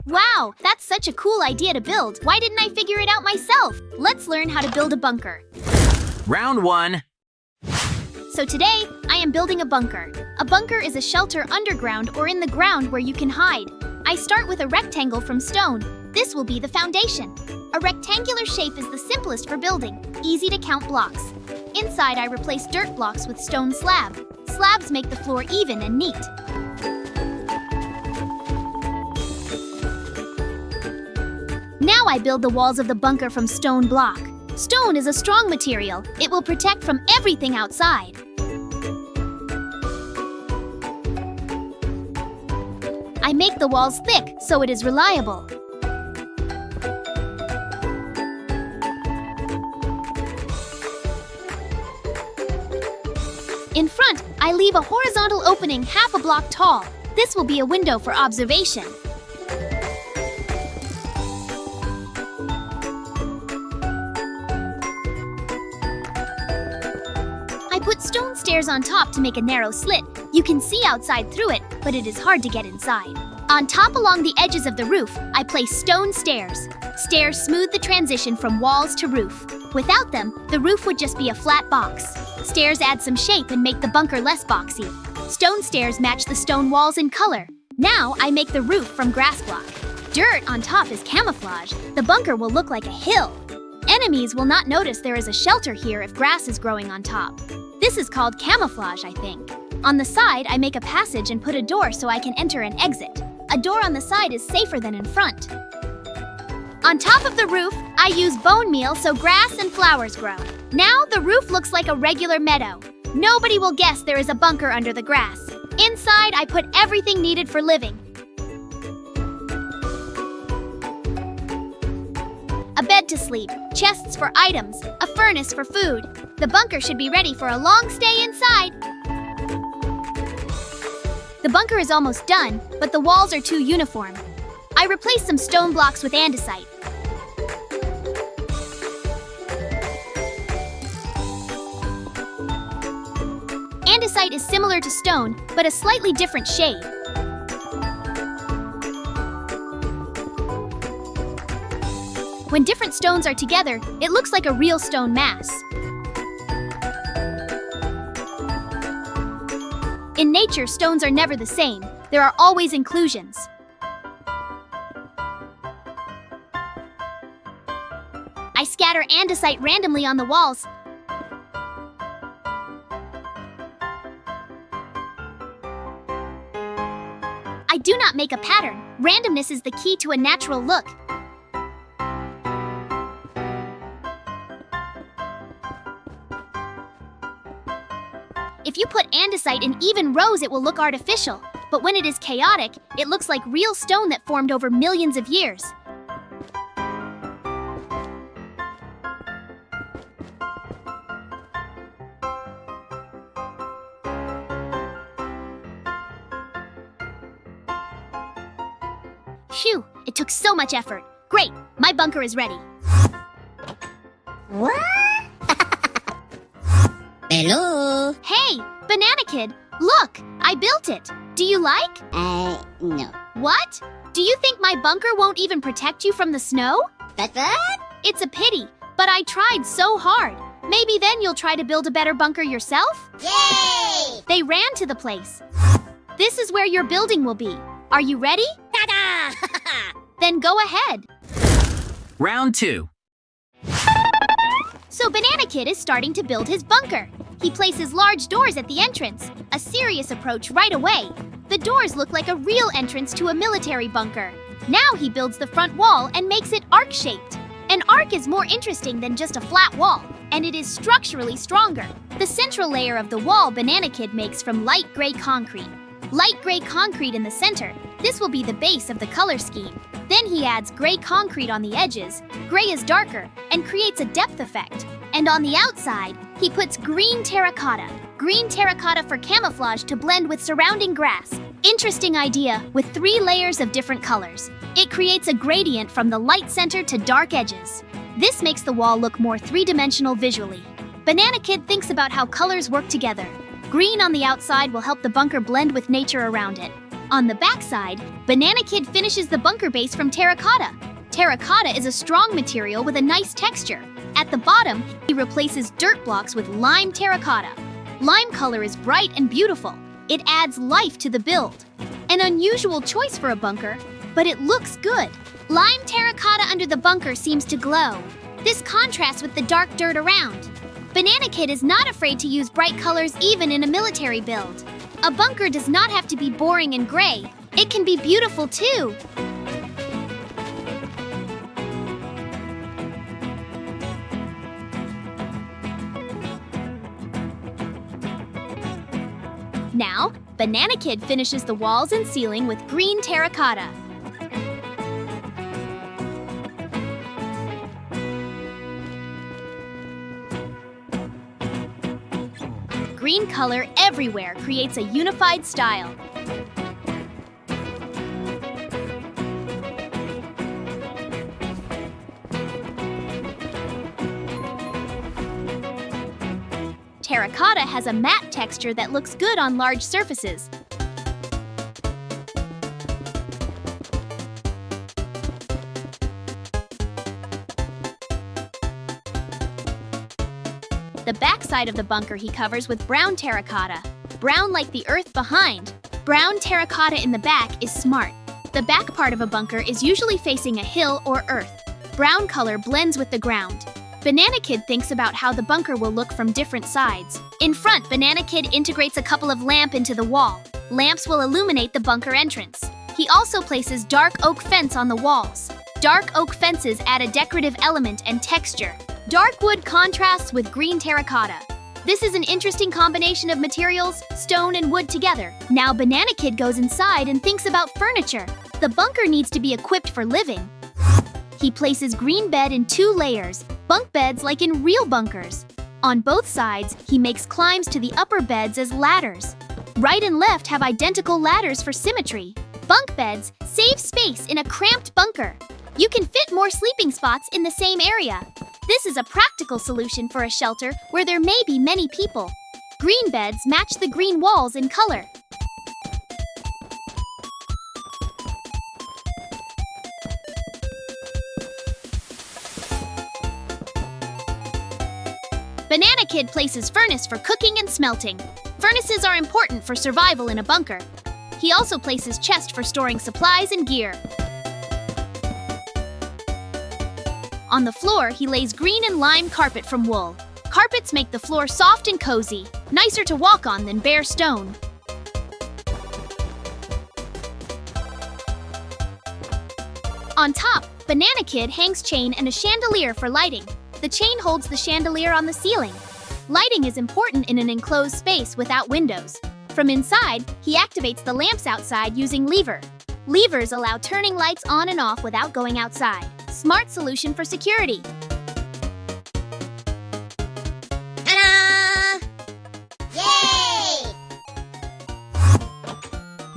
Wow, that's such a cool idea to build. Why didn't I figure it out myself? Let's learn how to build a bunker. Round 1. So today, I am building a bunker. A bunker is a shelter underground or in the ground where you can hide. I start with a rectangle from stone. This will be the foundation. A rectangular shape is the simplest for building, easy to count blocks. Inside, I replace dirt blocks with stone slab. Slabs make the floor even and neat. Now I build the walls of the bunker from stone block. Stone is a strong material. It will protect from everything outside. I make the walls thick so it is reliable. In front, I leave a horizontal opening half a block tall. This will be a window for observation. I put stone stairs on top to make a narrow slit. You can see outside through it, but it is hard to get inside. On top along the edges of the roof, I place stone stairs. Stairs smooth the transition from walls to roof. Without them, the roof would just be a flat box. Stairs add some shape and make the bunker less boxy. Stone stairs match the stone walls in color. Now I make the roof from grass block. Dirt on top is camouflage. The bunker will look like a hill. Enemies will not notice there is a shelter here if grass is growing on top. This is called camouflage, I think. On the side, I make a passage and put a door so I can enter and exit. A door on the side is safer than in front. On top of the roof, I use bone meal so grass and flowers grow. Now the roof looks like a regular meadow. Nobody will guess there is a bunker under the grass. Inside, I put everything needed for living. A bed to sleep, chests for items, a furnace for food. The bunker should be ready for a long stay inside. The bunker is almost done, but the walls are too uniform. I replace some stone blocks with andesite. Andesite is similar to stone, but a slightly different shade. When different stones are together, it looks like a real stone mass. In nature, stones are never the same. There are always inclusions. I scatter andesite randomly on the walls. I do not make a pattern. Randomness is the key to a natural look. If you put andesite in even rows, it will look artificial. But when it is chaotic, it looks like real stone that formed over millions of years. Phew, it took so much effort. Great, my bunker is ready. What? Hello? Hey, Banana Kid, look, I built it. Do you like? No. What? Do you think my bunker won't even protect you from the snow? What? It's a pity, but I tried so hard. Maybe then you'll try to build a better bunker yourself? Yay! They ran to the place. This is where your building will be. Are you ready? Ta-da! Then go ahead. Round 2. So Banana Kid is starting to build his bunker. He places large doors at the entrance, a serious approach right away. The doors look like a real entrance to a military bunker. Now he builds the front wall and makes it arc-shaped. An arc is more interesting than just a flat wall, and it is structurally stronger. The central layer of the wall Banana Kid makes from light gray concrete. Light gray concrete in the center. This will be the base of the color scheme. Then he adds gray concrete on the edges. Gray is darker and creates a depth effect. And on the outside, he puts green terracotta. Green terracotta for camouflage to blend with surrounding grass. Interesting idea with 3 layers of different colors. It creates a gradient from the light center to dark edges. This makes the wall look more 3-dimensional visually. Banana Kid thinks about how colors work together. Green on the outside will help the bunker blend with nature around it. On the backside, Banana Kid finishes the bunker base from terracotta. Terracotta is a strong material with a nice texture. At the bottom, he replaces dirt blocks with lime terracotta. Lime color is bright and beautiful. It adds life to the build. An unusual choice for a bunker, but it looks good. Lime terracotta under the bunker seems to glow. This contrasts with the dark dirt around. Banana Kid is not afraid to use bright colors even in a military build. A bunker does not have to be boring and gray. It can be beautiful too. Now, Banana Kid finishes the walls and ceiling with green terracotta. Green color everywhere creates a unified style. Terracotta has a matte texture that looks good on large surfaces. The backside of the bunker he covers with brown terracotta. Brown like the earth behind. Brown terracotta in the back is smart. The back part of a bunker is usually facing a hill or earth. Brown color blends with the ground. Banana Kid thinks about how the bunker will look from different sides. In front, Banana Kid integrates a couple of lamps into the wall. Lamps will illuminate the bunker entrance. He also places dark oak fence on the walls. Dark oak fences add a decorative element and texture. Dark wood contrasts with green terracotta. This is an interesting combination of materials, stone and wood together. Now Banana Kid goes inside and thinks about furniture. The bunker needs to be equipped for living. He places green bed in 2 layers, bunk beds like in real bunkers. On both sides, he makes climbs to the upper beds as ladders. Right and left have identical ladders for symmetry. Bunk beds save space in a cramped bunker. You can fit more sleeping spots in the same area. This is a practical solution for a shelter where there may be many people. Green beds match the green walls in color. Banana Kid places furnace for cooking and smelting. Furnaces are important for survival in a bunker. He also places chest for storing supplies and gear. On the floor, he lays green and lime carpet from wool. Carpets make the floor soft and cozy, nicer to walk on than bare stone. On top, Banana Kid hangs chain and a chandelier for lighting. The chain holds the chandelier on the ceiling. Lighting is important in an enclosed space without windows. From inside, he activates the lamps outside using lever. Levers allow turning lights on and off without going outside. Smart solution for security. Ta-da! Yay!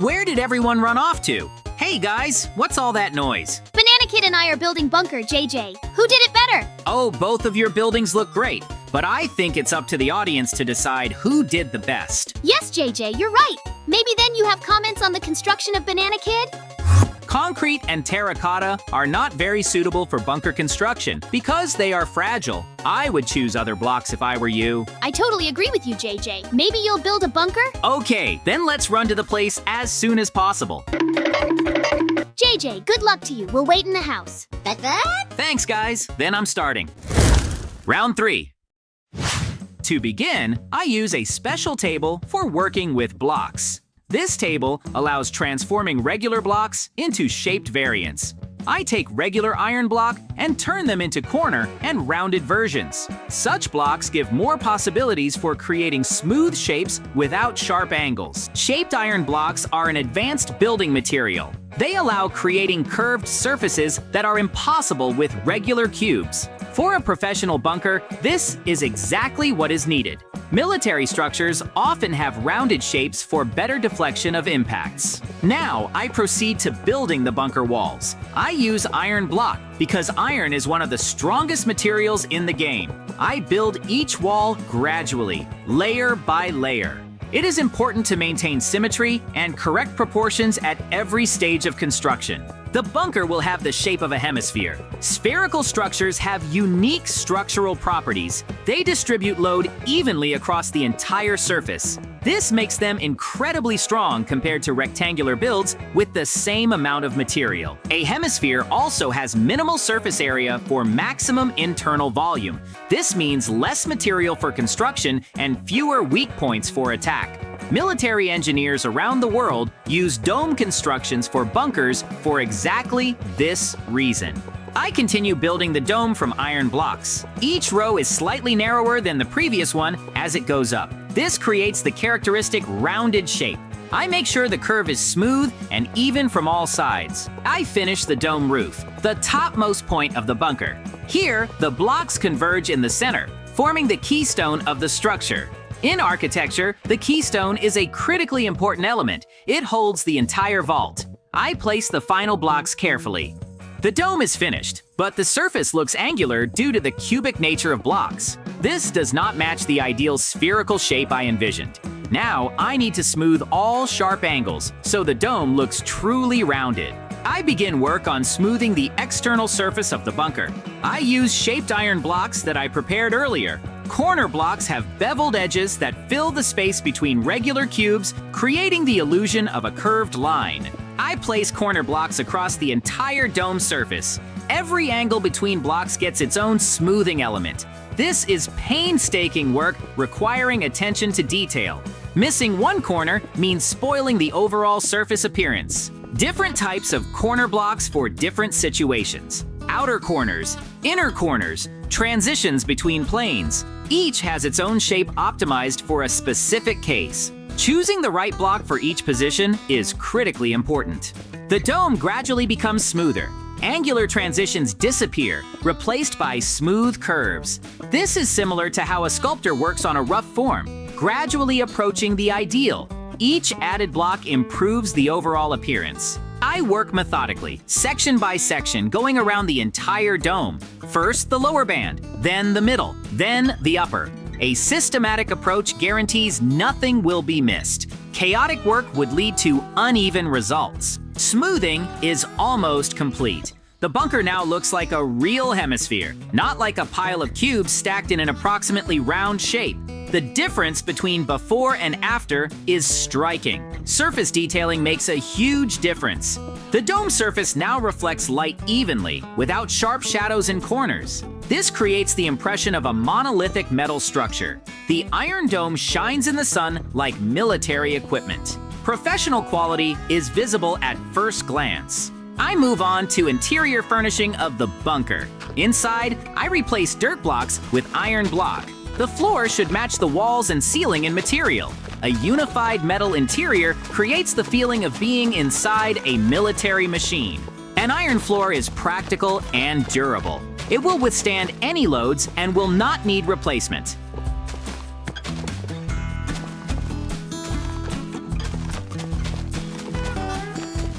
Where did everyone run off to? Hey guys, what's all that noise? Banana Kid and I are building bunker, JJ. Who did it better? Oh, both of your buildings look great, but I think it's up to the audience to decide who did the best. Yes, JJ, you're right. Maybe then you have comments on the construction of Banana Kid? Concrete and terracotta are not very suitable for bunker construction because they are fragile. I would choose other blocks if I were you. I totally agree with you, JJ. Maybe you'll build a bunker? Okay, then let's run to the place as soon as possible. JJ, good luck to you. We'll wait in the house. That? Thanks, guys. Then I'm starting. Round 3. To begin, I use a special table for working with blocks. This table allows transforming regular blocks into shaped variants. I take regular iron block and turn them into corner and rounded versions. Such blocks give more possibilities for creating smooth shapes without sharp angles. Shaped iron blocks are an advanced building material. They allow creating curved surfaces that are impossible with regular cubes. For a professional bunker, this is exactly what is needed. Military structures often have rounded shapes for better deflection of impacts. Now, I proceed to building the bunker walls. I use iron block because iron is one of the strongest materials in the game. I build each wall gradually, layer by layer. It is important to maintain symmetry and correct proportions at every stage of construction. The bunker will have the shape of a hemisphere. Spherical structures have unique structural properties. They distribute load evenly across the entire surface. This makes them incredibly strong compared to rectangular builds with the same amount of material. A hemisphere also has minimal surface area for maximum internal volume. This means less material for construction and fewer weak points for attack. Military engineers around the world use dome constructions for bunkers for exactly this reason. I continue building the dome from iron blocks. Each row is slightly narrower than the previous one as it goes up. This creates the characteristic rounded shape. I make sure the curve is smooth and even from all sides. I finish the dome roof, the topmost point of the bunker. Here, the blocks converge in the center, forming the keystone of the structure. In architecture, the keystone is a critically important element. It holds the entire vault. I place the final blocks carefully. The dome is finished, but the surface looks angular due to the cubic nature of blocks. This does not match the ideal spherical shape I envisioned. Now, I need to smooth all sharp angles, so the dome looks truly rounded. I begin work on smoothing the external surface of the bunker. I use shaped iron blocks that I prepared earlier. Corner blocks have beveled edges that fill the space between regular cubes, creating the illusion of a curved line. I place corner blocks across the entire dome surface. Every angle between blocks gets its own smoothing element. This is painstaking work requiring attention to detail. Missing one corner means spoiling the overall surface appearance. Different types of corner blocks for different situations. Outer corners, inner corners, transitions between planes. Each has its own shape optimized for a specific case. Choosing the right block for each position is critically important. The dome gradually becomes smoother. Angular transitions disappear, replaced by smooth curves. This is similar to how a sculptor works on a rough form, gradually approaching the ideal. Each added block improves the overall appearance. I work methodically, section by section, going around the entire dome. First the lower band, then the middle, then the upper. A systematic approach guarantees nothing will be missed. Chaotic work would lead to uneven results. Smoothing is almost complete. The bunker now looks like a real hemisphere, not like a pile of cubes stacked in an approximately round shape. The difference between before and after is striking. Surface detailing makes a huge difference. The dome surface now reflects light evenly, without sharp shadows in corners. This creates the impression of a monolithic metal structure. The iron dome shines in the sun like military equipment. Professional quality is visible at first glance. I move on to interior furnishing of the bunker. Inside, I replace dirt blocks with iron block. The floor should match the walls and ceiling in material. A unified metal interior creates the feeling of being inside a military machine. An iron floor is practical and durable. It will withstand any loads and will not need replacement.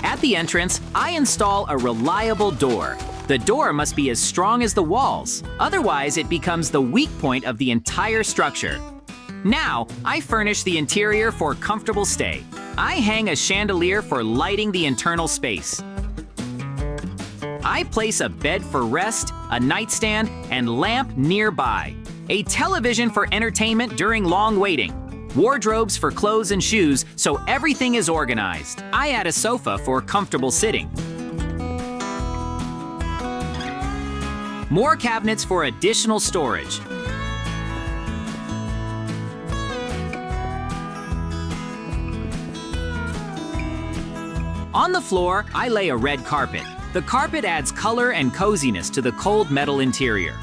At the entrance, I install a reliable door. The door must be as strong as the walls, otherwise it becomes the weak point of the entire structure. Now, I furnish the interior for comfortable stay. I hang a chandelier for lighting the internal space. I place a bed for rest, a nightstand, and lamp nearby. A television for entertainment during long waiting. Wardrobes for clothes and shoes, so everything is organized. I add a sofa for comfortable sitting. More cabinets for additional storage. On the floor, I lay a red carpet. The carpet adds color and coziness to the cold metal interior.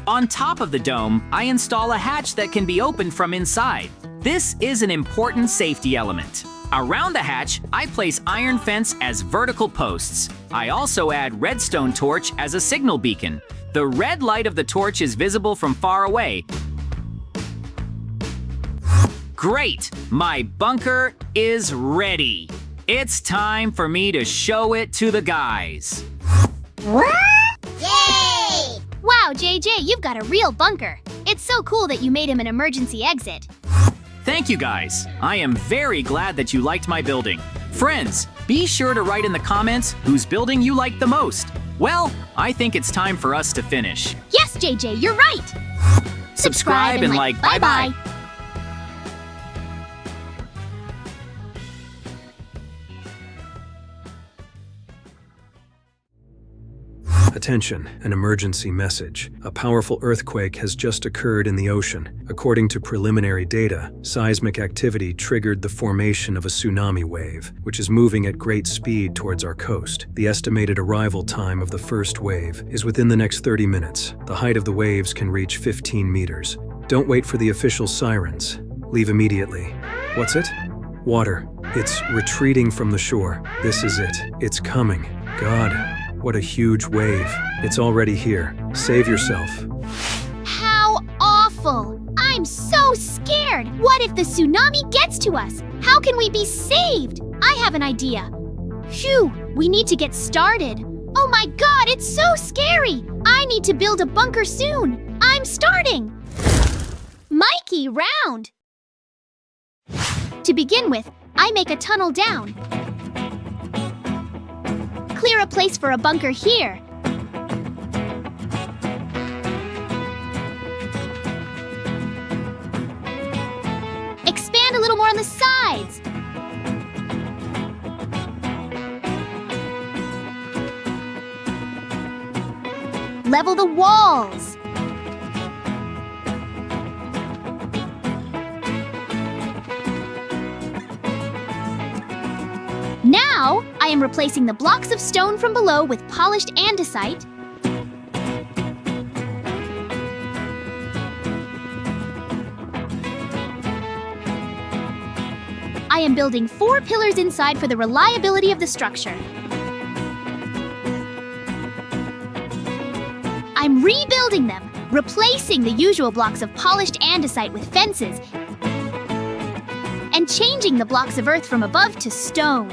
On top of the dome, I install a hatch that can be opened from inside. This is an important safety element. Around the hatch, I place iron fence as vertical posts. I also add redstone torch as a signal beacon. The red light of the torch is visible from far away. Great! My bunker is ready. It's time for me to show it to the guys. What? Wow, JJ, you've got a real bunker. It's so cool that you made him an emergency exit. Thank you guys. I am very glad that you liked my building. Friends, be sure to write in the comments whose building you liked the most. Well, I think it's time for us to finish. Yes, JJ, you're right. Subscribe and like. Bye-bye. Attention, an emergency message. A powerful earthquake has just occurred in the ocean. According to preliminary data, seismic activity triggered the formation of a tsunami wave, which is moving at great speed towards our coast. The estimated arrival time of the first wave is within the next 30 minutes. The height of the waves can reach 15 meters. Don't wait for the official sirens. Leave immediately. What's it? Water. It's retreating from the shore. This is it. It's coming. God. What a huge wave. It's already here. Save yourself. How awful! I'm so scared! What if the tsunami gets to us? How can we be saved? I have an idea. Phew, we need to get started. Oh my god, it's so scary! I need to build a bunker soon. I'm starting! Mikey, round! To begin with, I make a tunnel down. Clear a place for a bunker here. Expand a little more on the sides. Level the walls. Now, I am replacing the blocks of stone from below with polished andesite. I am building 4 pillars inside for the reliability of the structure. I'm rebuilding them, replacing the usual blocks of polished andesite with fences, and changing the blocks of earth from above to stone.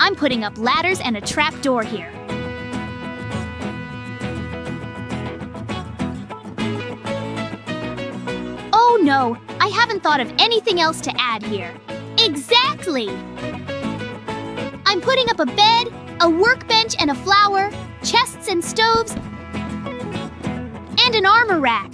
I'm putting up ladders and a trapdoor here. Oh no, I haven't thought of anything else to add here. Exactly! I'm putting up a bed, a workbench and a flower, chests and stoves, and an armor rack.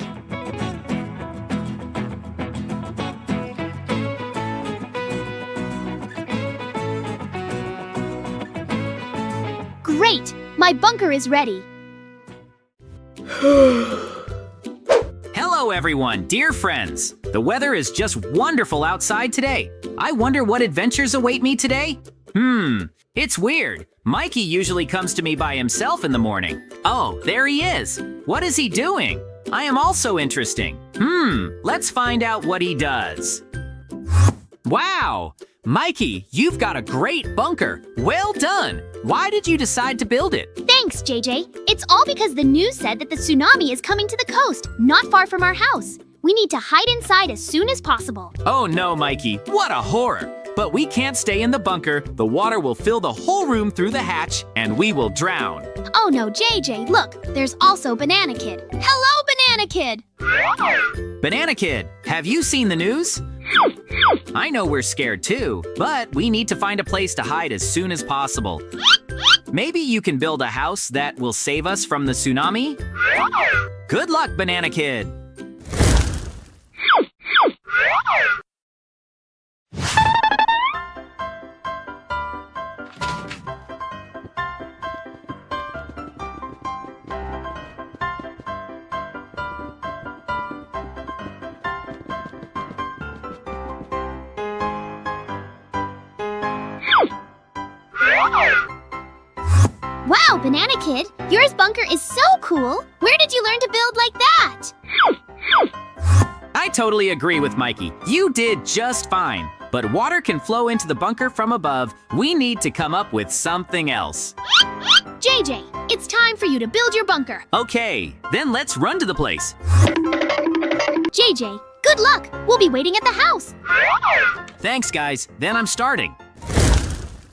Great! My bunker is ready. Hello everyone, dear friends. The weather is just wonderful outside today. I wonder what adventures await me today? It's weird. Mikey usually comes to me by himself in the morning. Oh, there he is. What is he doing? I am also interesting. Let's find out what he does. Wow! Mikey, you've got a great bunker. Well done. Why did you decide to build it? Thanks, JJ. It's all because the news said that the tsunami is coming to the coast, not far from our house. We need to hide inside as soon as possible. Oh no, Mikey, what a horror. But we can't stay in the bunker. The water will fill the whole room through the hatch, and we will drown. Oh no, JJ, look, there's also Banana Kid. Hello, Banana Kid! Banana Kid, have you seen the news? I know we're scared too, but we need to find a place to hide as soon as possible. Maybe you can build a house that will save us from the tsunami? Good luck, Banana Kid! Wow, Banana Kid, your bunker is so cool. Where did you learn to build like that? I totally agree with Mikey. You did just fine. But water can flow into the bunker from above. We need to come up with something else. JJ, it's time for you to build your bunker. Okay, then let's run to the place. JJ, Good luck! We'll be waiting at the house. Thanks, guys. Then I'm starting.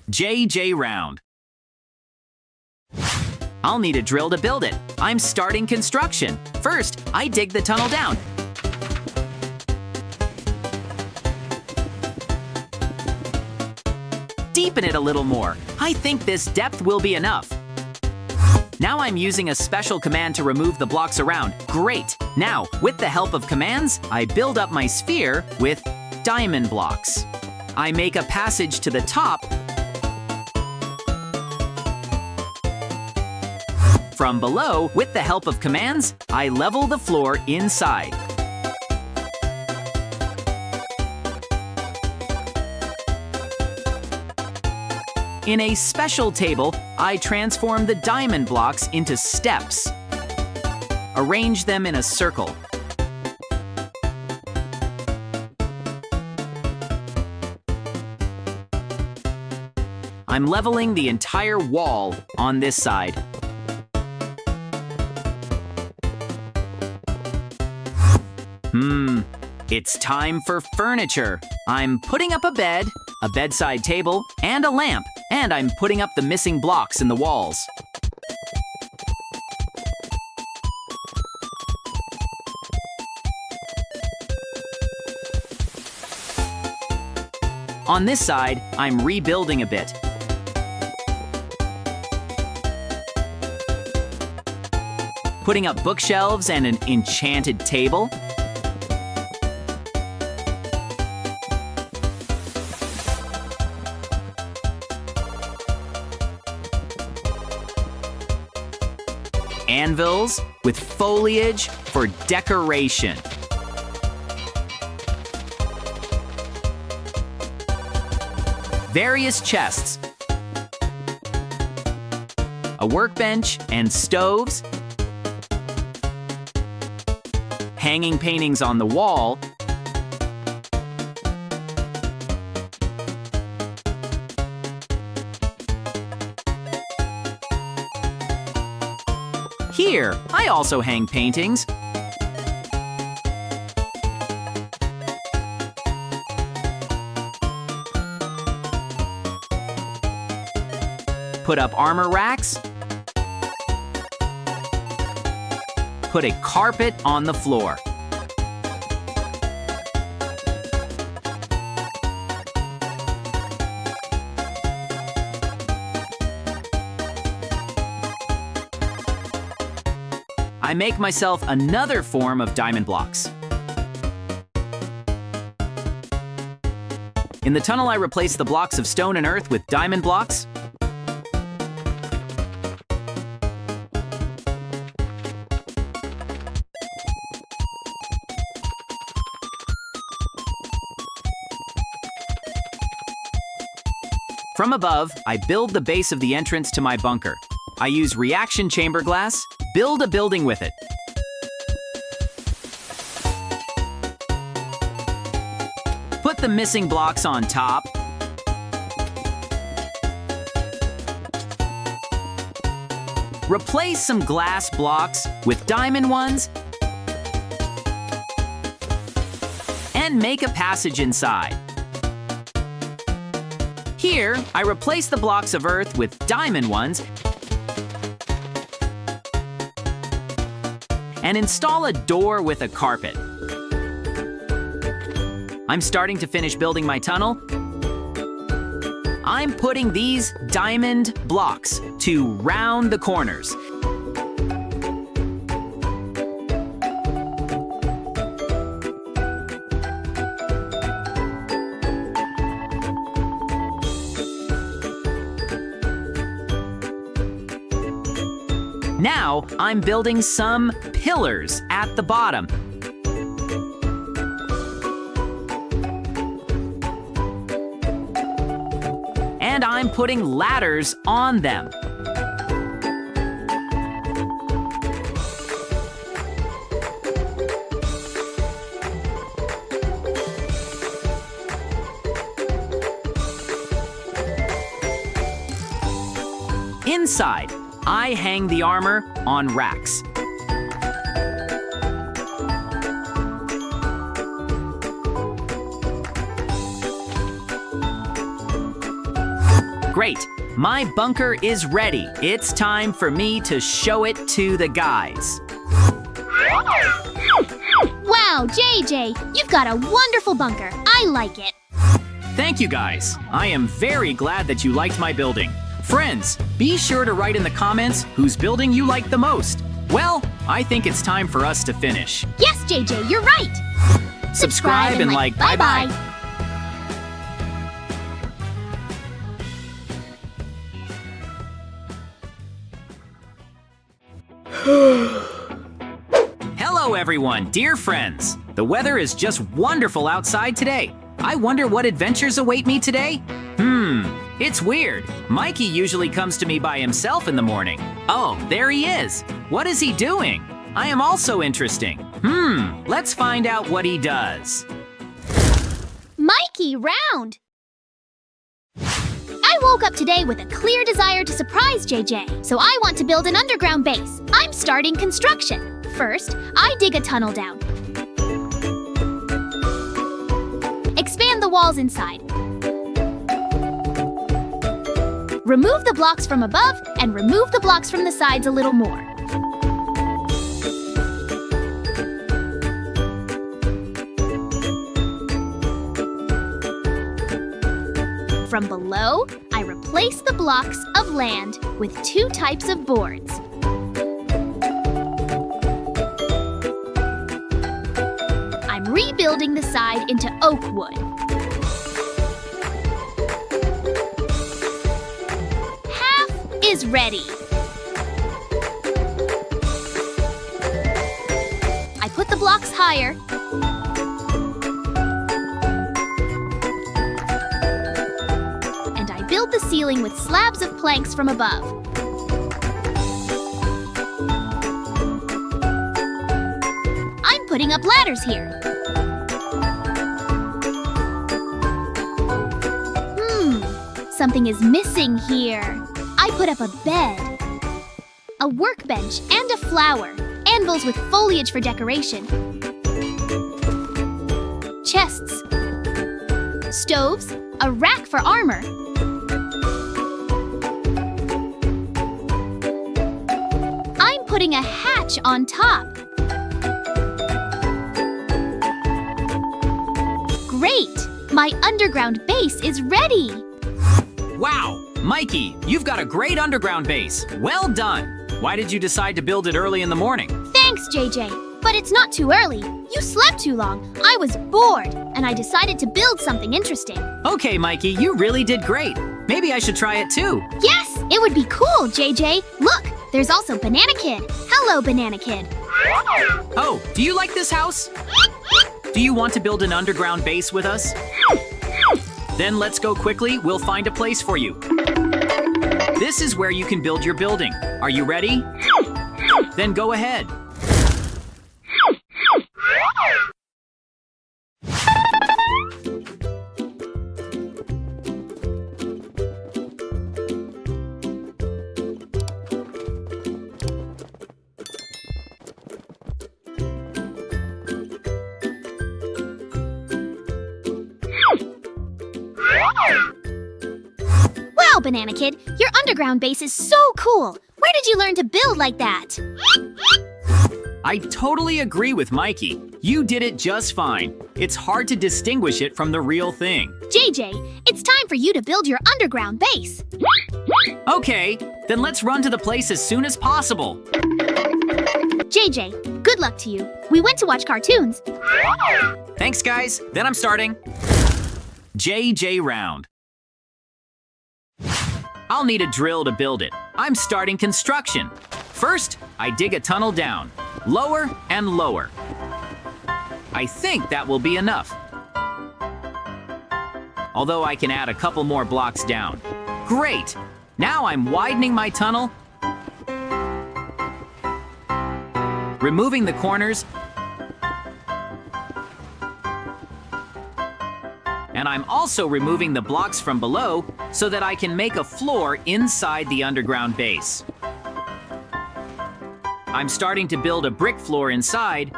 JJ round. I'll need a drill to build it. I'm starting construction. First, I dig the tunnel down. Deepen it a little more. I think this depth will be enough. Now I'm using a special command to remove the blocks around. Great! Now, with the help of commands, I build up my sphere with diamond blocks. I make a passage to the top. From below, with the help of commands, I level the floor inside. In a special table, I transform the diamond blocks into steps. Arrange them in a circle. I'm leveling the entire wall on this side. It's time for furniture. I'm putting up a bed, a bedside table, and a lamp, and I'm putting up the missing blocks in the walls. On this side, I'm rebuilding a bit. Putting up bookshelves and an enchanted table. Anvils with foliage for decoration. Various chests. A workbench and stoves. Hanging paintings on the wall. Here, I also hang paintings. Put up armor racks. Put a carpet on the floor. I make myself another form of diamond blocks. In the tunnel, I replace the blocks of stone and earth with diamond blocks. From above, I build the base of the entrance to my bunker. I use reaction chamber glass, build a building with it. Put the missing blocks on top. Replace some glass blocks with diamond ones. And make a passage inside. Here, I replace the blocks of earth with diamond ones and install a door with a carpet. I'm starting to finish building my tunnel. I'm putting these diamond blocks to round the corners. Now, I'm building some pillars at the bottom. And I'm putting ladders on them. Inside, I hang the armor on racks. Great. My bunker is ready. It's time for me to show it to the guys. Wow, JJ, you've got a wonderful bunker. I like it. Thank you, guys. I am very glad that you liked my building. Friends, be sure to write in the comments whose building you like the most. Well, I think it's time for us to finish. Yes, JJ, you're right. Subscribe and like. Bye-bye. Hello, everyone, dear friends. The weather is just wonderful outside today. I wonder what adventures await me today? It's weird. Mikey usually comes to me by himself in the morning. Oh, there he is. What is he doing? I am also interesting. Let's find out what he does. Mikey, round. I woke up today with a clear desire to surprise JJ, so I want to build an underground base. I'm starting construction. First, I dig a tunnel down. Expand the walls inside. Remove the blocks from above and remove the blocks from the sides a little more. From below, I replace the blocks of land with 2 types of boards. I'm rebuilding the side into oak wood. Half is ready. I put the blocks higher. And I build the ceiling with slabs of planks from above. I'm putting up ladders here. Something is missing here. I put up a bed, a workbench, and a flower. Anvils with foliage for decoration. Chests. Stoves, a rack for armor. I'm putting a hatch on top. Great! My underground base is ready! Wow, Mikey, you've got a great underground base. Well done. Why did you decide to build it early in the morning? Thanks, JJ. But it's not too early. You slept too long. I was bored, and I decided to build something interesting. Okay, Mikey, you really did great. Maybe I should try it too. Yes, it would be cool, JJ. Look, there's also Banana Kid. Hello, Banana Kid. Oh, do you like this house? Do you want to build an underground base with us? Then let's go quickly. We'll find a place for you. This is where you can build your building. Are you ready? Then go ahead. Wow, Banana Kid, your underground base is so cool. Where did you learn to build like that? I totally agree with Mikey. You did it just fine. It's hard to distinguish it from the real thing. JJ, it's time for you to build your underground base. Okay, then let's run to the place as soon as possible. JJ, good luck to you. We went to watch cartoons. Thanks, guys. Then I'm starting. JJ round. I'll need a drill to build it. I'm starting construction. First, I dig a tunnel down, lower and lower. I think that will be enough. Although I can add a couple more blocks down. Great! Now I'm widening my tunnel, removing the corners, and I'm also removing the blocks from below so that I can make a floor inside the underground base. I'm starting to build a brick floor inside,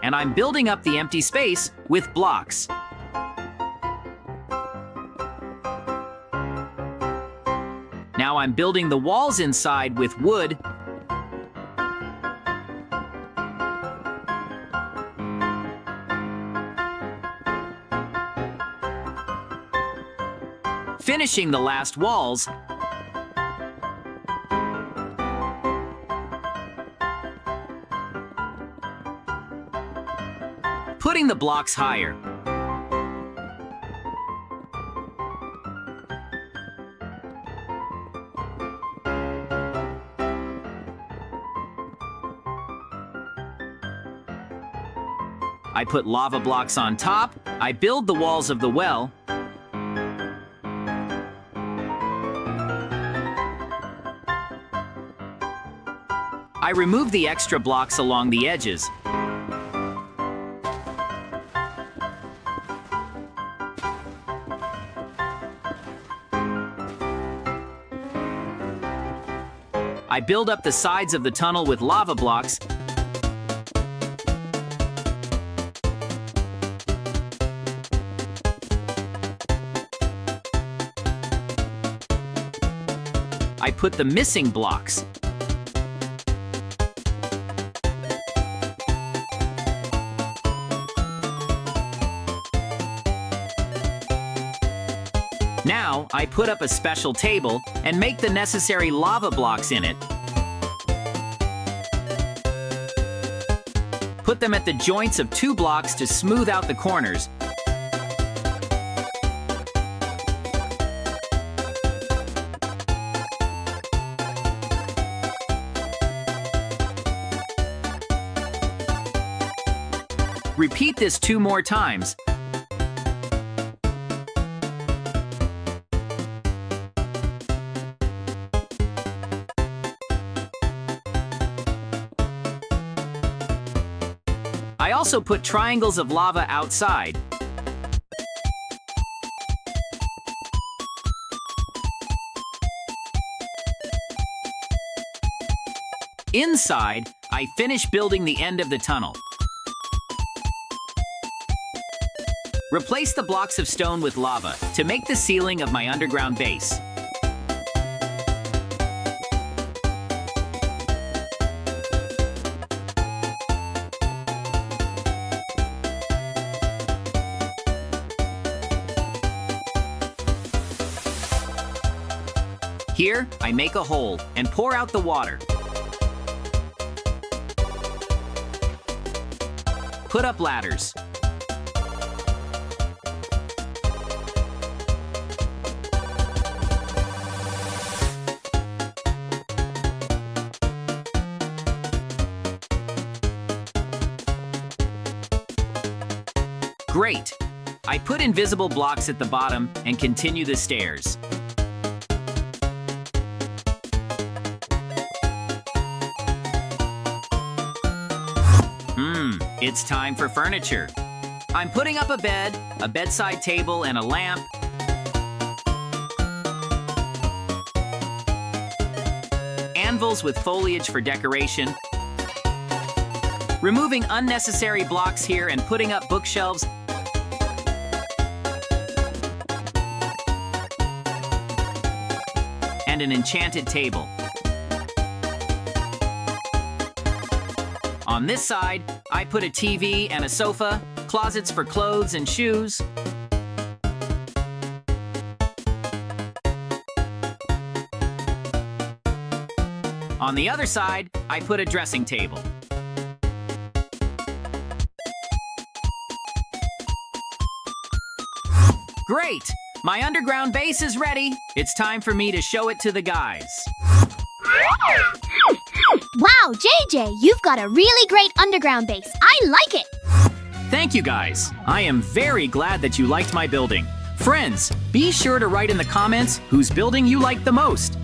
and I'm building up the empty space with blocks. Now I'm building the walls inside with wood. Finishing the last walls. Putting the blocks higher. I put lava blocks on top. I build the walls of the well. I remove the extra blocks along the edges. I build up the sides of the tunnel with lava blocks. I put the missing blocks. Now, I put up a special table and make the necessary lava blocks in it. Put them at the joints of 2 blocks to smooth out the corners. Repeat this 2 more times. I also put triangles of lava outside. Inside, I finish building the end of the tunnel. Replace the blocks of stone with lava to make the ceiling of my underground base. Here, I make a hole and pour out the water. Put up ladders. Great! I put invisible blocks at the bottom and continue the stairs. It's time for furniture. I'm putting up a bed, a bedside table, and a lamp. Anvils with foliage for decoration. Removing unnecessary blocks here and putting up bookshelves. And an enchanted table. On this side, I put a TV and a sofa, closets for clothes and shoes. On the other side, I put a dressing table. Great! My underground base is ready. It's time for me to show it to the guys. Wow, JJ, you've got a really great underground base. I like it. Thank you, guys. I am very glad that you liked my building. Friends, be sure to write in the comments whose building you like the most.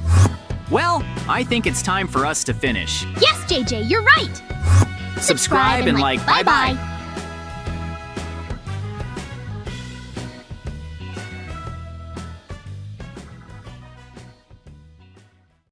Well, I think it's time for us to finish. Yes, JJ, you're right. Subscribe and like. Bye-bye.